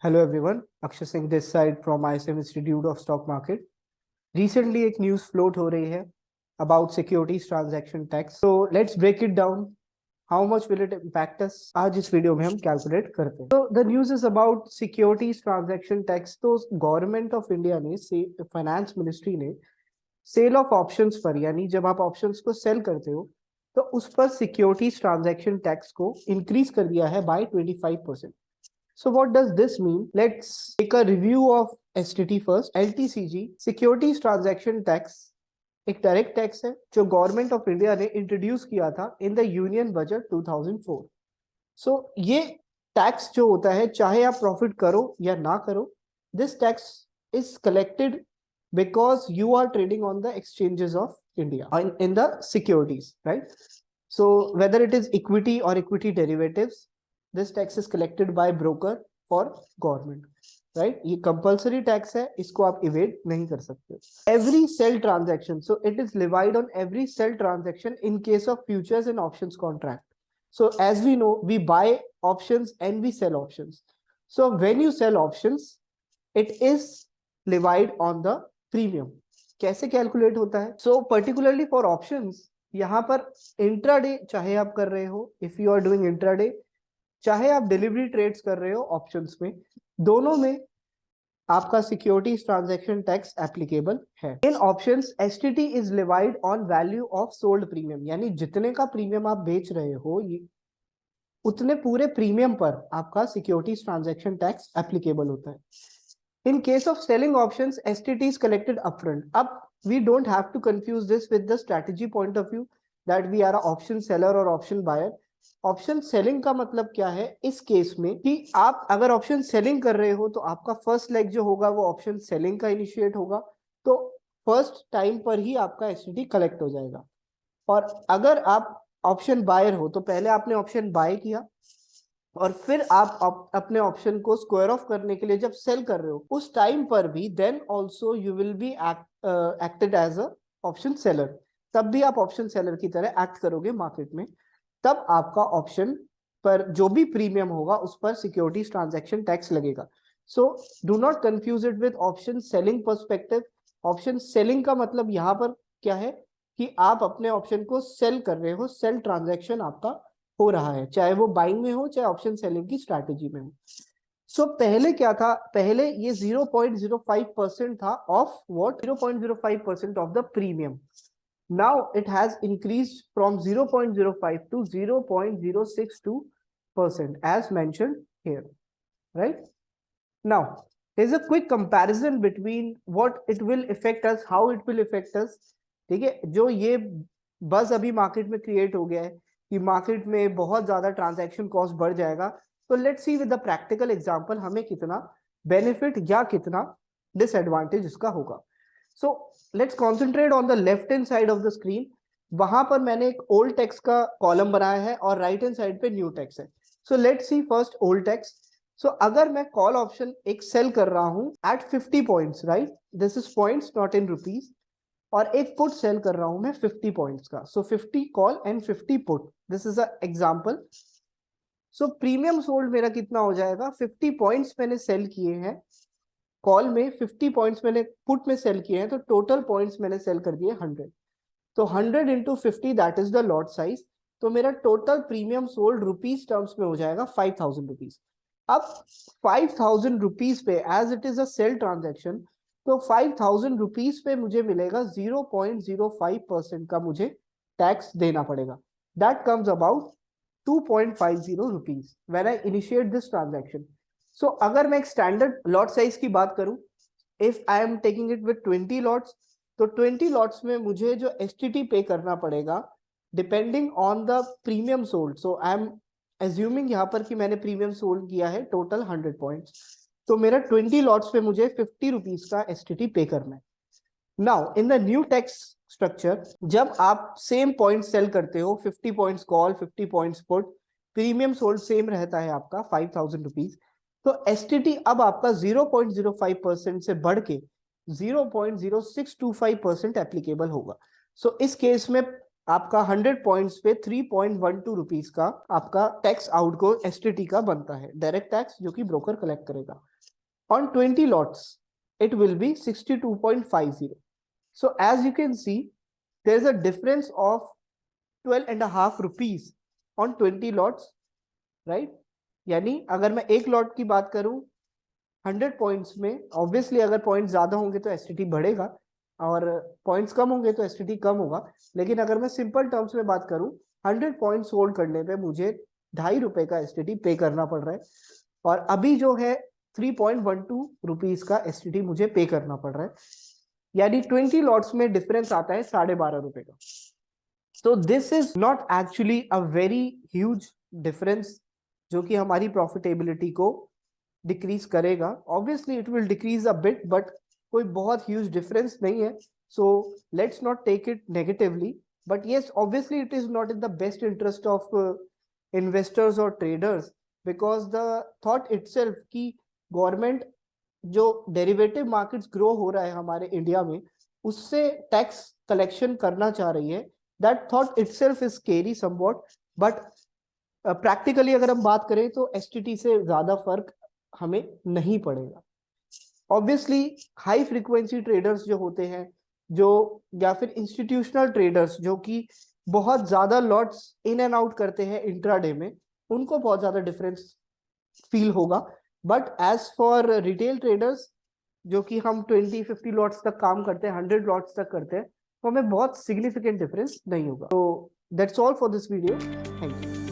Hello everyone, Akshay Singh this side from ISM Institute of Stock Market. Recently एक news float हो रही है about securities transaction tax. So let's break it down. How much will it impact us? आज इस video में हम calculate करते हैं. So the news is about securities transaction tax. तो गवर्नमेंट ऑफ इंडिया ने फाइनेंस मिनिस्ट्री ने सेल ऑफ ऑप्शंस पर, यानी जब आप ऑप्शंस को सेल करते हो तो उस पर सिक्योरिटीज ट्रांजैक्शन टैक्स को इंक्रीज कर दिया है bye 25%. So what does this mean? Let's take a review of STT first. LTCG Securities Transaction Tax एक डायरेक्ट टैक्स है जो गवर्नमेंट ऑफ इंडिया ने इंट्रोड्यूस किया था इन द यूनियन बजट 2004. सो ये टैक्स जो होता है, चाहे आप प्रॉफिट करो या ना करो, this tax is collected because you are trading on the exchanges of India in the securities, right? So whether it is equity or equity derivatives, this tax is collected by broker for government, right? ये compulsory tax है, इसको आप evade नहीं कर सकते. Every sell transaction, so it is levied on every sell transaction in case of futures and options contract. So as we know, we buy options and we sell options. So when you sell options, it is levied on the premium. कैसे calculate होता है? So particularly for options, यहाँ पर intraday चाहे आप कर रहे हो, if you are doing intraday, चाहे आप डिलीवरी ट्रेड्स कर रहे हो ऑप्शंस में, दोनों में आपका सिक्योरिटीज ट्रांजैक्शन टैक्स एप्लीकेबल है. In options STT is levied on value of sold premium, यानी जितने का प्रीमियम आप बेच रहे हो उतने पूरे प्रीमियम पर आपका सिक्योरिटीज ट्रांजैक्शन टैक्स एप्लीकेबल होता है. In case of selling options, STT is collected upfront. Up, we don't have to confuse this with the strategy point of view that we are an option seller or option buyer. Option selling का मतलब क्या है इस case में कि आप अगर option selling कर रहे हो तो आपका फर्स्ट लेग जो होगा वो ऑप्शन सेलिंग का इनिशिएट होगा, तो फर्स्ट टाइम पर ही आपका STT कलेक्ट हो जाएगा. और अगर आप ऑप्शन बायर हो तो पहले आपने ऑप्शन बाय किया और फिर आप अपने ऑप्शन को स्क्वायर ऑफ करने के लिए जब सेल कर रहे हो उस टाइम पर भी then also you will be acted as a option seller. तब भी आप ऑप्शन सेलर की तरह एक्ट करोगे मार्केट में. तब आपका ऑप्शन पर जो भी प्रीमियम होगा उस पर सिक्योरिटीज ट्रांजैक्शन टैक्स लगेगा. So do not confuse it with option selling perspective. Option selling का मतलब यहाँ पर क्या है कि आप अपने ऑप्शन को सेल कर रहे हो, सेल ट्रांजैक्शन आपका हो रहा है, चाहे वो बाइंग में हो चाहे ऑप्शन सेलिंग की स्ट्रैटेजी में हो. सो पहले क्या था, पहले ये 0.05% था of what, 0.05% of the premium. Now it has increased from 0.05 to 0.062% as mentioned here, right? Now there is a quick comparison between what it will effect us, how it will effect us. ठीक है, जो ये बज अभी market में create हो गया है कि मार्केट में बहुत ज्यादा ट्रांजैक्शन कॉस्ट बढ़ जाएगा, तो let's see with the practical example हमें कितना बेनिफिट या कितना डिसएडवांटेज इसका होगा. So let's concentrate on the left hand side of the screen. वहां पर मैंने एक ओल्ड टेक्स्ट का कॉलम बनाया है और राइट हैंड साइड पे न्यू टेक्स्ट है. So let's see first old text. So अगर मैं कॉल ऑप्शन एक सेल कर रहा हूं at 50 points, right, this is points not in rupees, और एक पुट सेल कर रहा हूं मैं 50 पॉइंट्स का. सो 50 call and 50 put, this is a example. So premium sold मेरा कितना हो जाएगा, 50 पॉइंट्स मैंने सेल किए हैं कॉल में, 50 पॉइंट्स मैंने पुट में सेल किए हैं, तो टोटल पॉइंट्स मैंने सेल कर दिए 100. तो 100 into 50 that is the lot size. तो मेरा total premium sold rupees terms में हो जाएगा 5000 रुपीज. अब 5000 रुपीज पे as it is a sell transaction, तो 5000 रुपीज पे मुझे मिलेगा 0.05% का मुझे टैक्स देना पड़ेगा. That comes about 2.50 rupees when I initiate this transaction. So अगर मैं एक स्टैंडर्ड लॉट साइज की बात करूं, if I am taking it with 20 lots, तो 20 लॉट्स में मुझे जो एसटीटी पे करना पड़ेगा depending on the premium sold. So I am assuming यहाँ पर कि मैंने प्रीमियम सोल्ड किया है टोटल 100 पॉइंट्स, तो मेरा 20 लॉट्स पे मुझे 50 रुपीज का एसटीटी पे करना है. Now in the new tax structure, जब आप सेम पॉइंट सेल करते हो, 50 points call 50 points put, premium sold same रहता है आपका 5000 रुपीज, तो एसटीटी अब आपका 0.05% से बढ़ के 0.0625% एप्लीकेबल होगा. सो इस केस में आपका 100 पॉइंट्स पे 3.12 रुपीज का आपका टैक्स आउट को एसटीटी का बनता है, डायरेक्ट टैक्स जो कि ब्रोकर कलेक्ट करेगा. On 20 lots, it will be 62.50. So as you can see, there is a difference of 12.5 rupees on 20 lots, right? यानी अगर मैं एक लॉट की बात करूं 100 पॉइंट्स में, ऑब्वियसली अगर पॉइंट ज्यादा होंगे तो एसटीटी बढ़ेगा और पॉइंट्स कम होंगे तो एसटीटी कम होगा। लेकिन अगर मैं सिंपल टर्म्स में बात करूं, 100 पॉइंट्स होल्ड करने पे मुझे 2.5 रुपए का एसटीटी पे करना पड़ रहा है, और अभी जो है 3.12 रुपीज का एसटीटी मुझे पे करना पड़ रहा है, यानी 20 लॉट्स में डिफरेंस आता है 12.5 रुपए का। So this is not actually a very huge difference जो कि हमारी प्रॉफिटेबिलिटी को डिक्रीज करेगा। Obviously it will decrease a bit, but कोई बहुत ह्यूज डिफरेंस नहीं है। So let's not take it negatively, but yes obviously it is not in the best interest of investors और traders, because the thought itself कि government जो derivative markets grow हो रहा है हमारे इंडिया में उससे टैक्स कलेक्शन करना चाह रही है, that thought itself is scary somewhat. But practically अगर हम बात करें तो एसटीटी से ज्यादा फर्क हमें नहीं पड़ेगा। ऑब्वियसली हाई फ्रीक्वेंसी ट्रेडर्स जो होते हैं, जो या फिर इंस्टीट्यूशनल ट्रेडर्स जो कि बहुत ज्यादा लॉट्स इन एंड आउट करते हैं इंट्राडे में, उनको बहुत ज्यादा डिफरेंस फील होगा। But as for retail traders जो कि हम 20-50 लॉट्स तक काम करते हैं, 100 लॉट्स तक करते हैं, तो हमें बहुत सिग्निफिकेंट डिफरेंस नहीं होगा। तो that's all for this video, thank you.